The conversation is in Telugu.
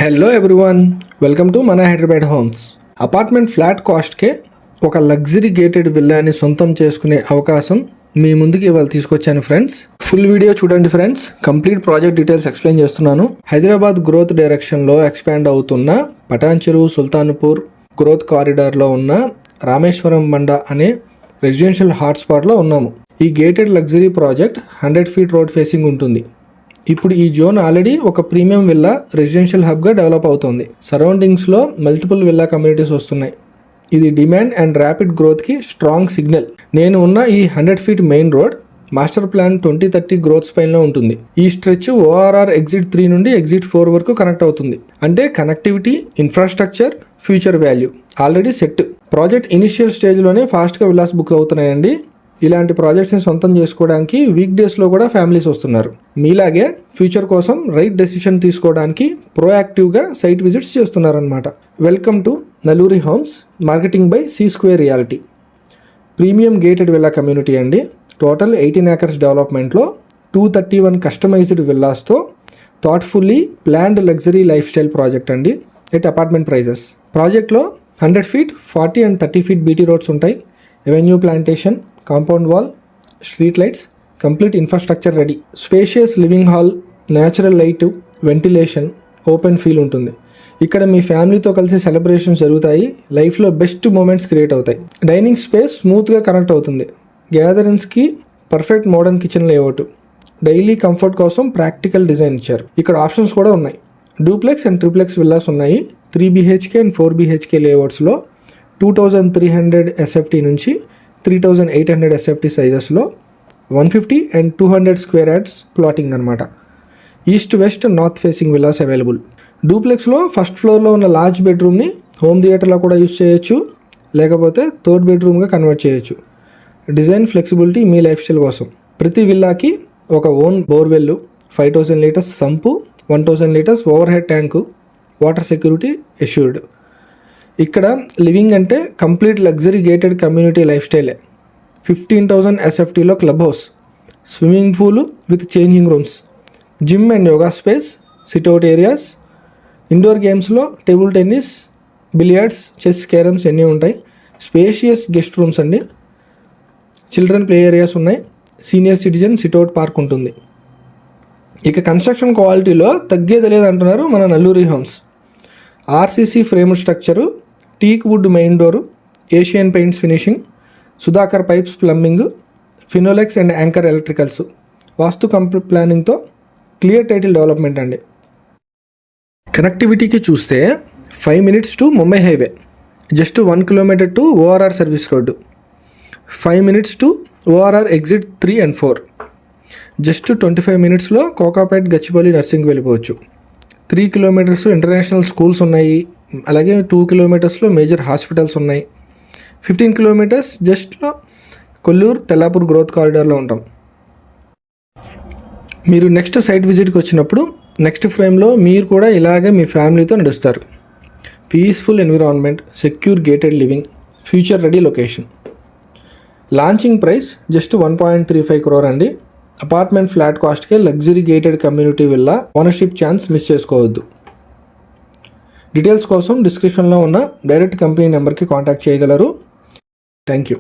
హలో ఎవ్రీవన్, వెల్కమ్ టు మన హైదరాబాద్ హోమ్స్. అపార్ట్మెంట్ ఫ్లాట్ కాస్ట్కే ఒక లగ్జరీ గేటెడ్ విల్లాని సొంతం చేసుకునే అవకాశం మీ ముందుకి ఇవాళ తీసుకొచ్చాను ఫ్రెండ్స్. ఫుల్ వీడియో చూడండి friends. Complete project details explain చేస్తున్నాను. హైదరాబాద్ గ్రోత్ డైరెక్షన్లో ఎక్స్పాండ్ అవుతున్న పటాన్ చెరువు సుల్తాన్పూర్ గ్రోత్ కారిడార్లో ఉన్న రామేశ్వరం బండ అనే రెసిడెన్షియల్ హాట్స్పాట్లో ఉన్నాము. ఈ gated luxury project 100 feet road facing ఉంటుంది. ఇప్పుడు ఈ జోన్ ఆల్రెడీ ఒక ప్రీమియం విల్లా రెసిడెన్షియల్ హబ్గా డెవలప్ అవుతుంది. సరౌండింగ్స్లో మల్టిపుల్ విల్లా కమ్యూనిటీస్ వస్తున్నాయి. ఇది డిమాండ్ అండ్ ర్యాపిడ్ గ్రోత్కి స్ట్రాంగ్ సిగ్నల్. నేను ఉన్న ఈ 100 feet main road master plan 2030 growth స్పైన్లో ఉంటుంది. ఈ స్ట్రెచ్ ORR ఎగ్జిట్ 3 నుండి ఎగ్జిట్ 4 వరకు కనెక్ట్ అవుతుంది. అంటే connectivity, infrastructure, future value already set. Project initial స్టేజ్లోనే ఫాస్ట్గా విల్లాస్ బుక్ అవుతున్నాయండి. ఇలాంటి ప్రాజెక్ట్స్ని సొంతం చేసుకోవడానికి వీక్ డేస్లో కూడా ఫ్యామిలీస్ వస్తున్నారు. మీలాగే ఫ్యూచర్ కోసం రైట్ డెసిషన్ తీసుకోవడానికి ప్రోయాక్టివ్గా సైట్ విజిట్స్ చేస్తున్నారనమాట. Welcome to Naluri Homes, marketing by C² Reality. Premium gated villa community అండి. టోటల్ 18 acres డెవలప్మెంట్లో 231 కస్టమైజ్డ్ విల్లాస్తో thoughtfully planned luxury lifestyle project అండి. At apartment prices. ప్రాజెక్ట్లో 100 feet, 40 and 30 feet BT roads ఉంటాయి. Avenue plantation, compound wall, street lights, complete infrastructure ready. Spacious living hall, natural light, ventilation, open feel ఉంటుంది. ఇక్కడ మీ ఫ్యామిలీతో కలిసి సెలబ్రేషన్స్ జరుగుతాయి. లైఫ్లో బెస్ట్ మూమెంట్స్ క్రియేట్ అవుతాయి. డైనింగ్ స్పేస్ స్మూత్గా కనెక్ట్ అవుతుంది. గ్యాదరింగ్స్కి perfect modern kitchen layout. Daily comfort కోసం ప్రాక్టికల్ డిజైన్ ఇచ్చారు. ఇక్కడ ఆప్షన్స్ కూడా ఉన్నాయి. డూప్లెక్స్ అండ్ ట్రిప్లెక్స్ విల్లాస్ ఉన్నాయి. 3 BHK అండ్ 4 BHK లేఅవుట్స్లో 2300 SFT నుంచి 3800 SFT సైజెస్లో 150 and 200 square yards ప్లాటింగ్ అనమాట. East west north facing villas available. డూప్లెక్స్లో ఫస్ట్ ఫ్లోర్లో ఉన్న లార్జ్ బెడ్రూమ్ని హోమ్ థియేటర్లో కూడా యూస్ చేయొచ్చు, లేకపోతే థర్డ్ బెడ్రూమ్గా కన్వర్ట్ చేయొచ్చు. డిజైన్ ఫ్లెక్సిబిలిటీ మీ లైఫ్ స్టైల్ కోసం. ప్రతి విల్లాకి ఒక own borewell, 5000 liters sump, 1000 liters overhead tank, water security assured. ఇక్కడ లివింగ్ అంటే complete luxury gated community life స్టైలే. 15,000 SFTలో club house, swimming pool with changing rooms, gym and yoga space, sit out areas, indoor గేమ్స్లో table tennis, billiards, chess, carroms అన్నీ ఉంటాయి. స్పేషియస్ గెస్ట్ రూమ్స్ అండి. చిల్డ్రన్ ప్లే ఏరియాస్ ఉన్నాయి. సీనియర్ సిటిజన్ సిట్అవుట్ పార్క్ ఉంటుంది. ఇక కన్స్ట్రక్షన్ క్వాలిటీలో తగ్గేది లేదంటున్నారు మన Nalluri Homes. RCC frame structure, teak wood main door, Asian Paints finishing, Sudhakar pipes plumbing, Finolex and Anchor electricals, vastu complete ప్లానింగ్తో క్లియర్ టైటిల్ డెవలప్మెంట్ అండి. కనెక్టివిటీకి చూస్తే 5 minutes to Mumbai highway, just 1 kilometer to ORR service road, 5 minutes to ORR exit 3 and 4, just 25 minutesలో కోకాపేట్ గచ్చిబౌలి నర్సింగ్కి వెళ్ళిపోవచ్చు. 3 kilometers ఇంటర్నేషనల్ స్కూల్స్ ఉన్నాయి. అలాగే 2 kilometersలో మేజర్ హాస్పిటల్స్ ఉన్నాయి. 15 kilometers జస్ట్లో కొల్లూరు తెల్లాపూర్ గ్రోత్ కారిడార్లో ఉంటాం. మీరు నెక్స్ట్ సైట్ విజిట్కి వచ్చినప్పుడు నెక్స్ట్ ఫ్రేమ్లో మీరు కూడా ఇలాగే మీ ఫ్యామిలీతో నడుస్తారు. Peaceful environment, secure gated living, future ready location. Launching price just 1.35 crore అండి. అపార్ట్మెంట్ ఫ్లాట్ కాస్ట్కే luxury gated community villa ownership chance miss చేసుకోవద్దు. డీటెయిల్స్ కోసం డిస్క్రిప్షన్లో ఉన్న డైరెక్ట్ కంపెనీ నెంబర్కి కాంటాక్ట్ చేయగలరు. Thank you.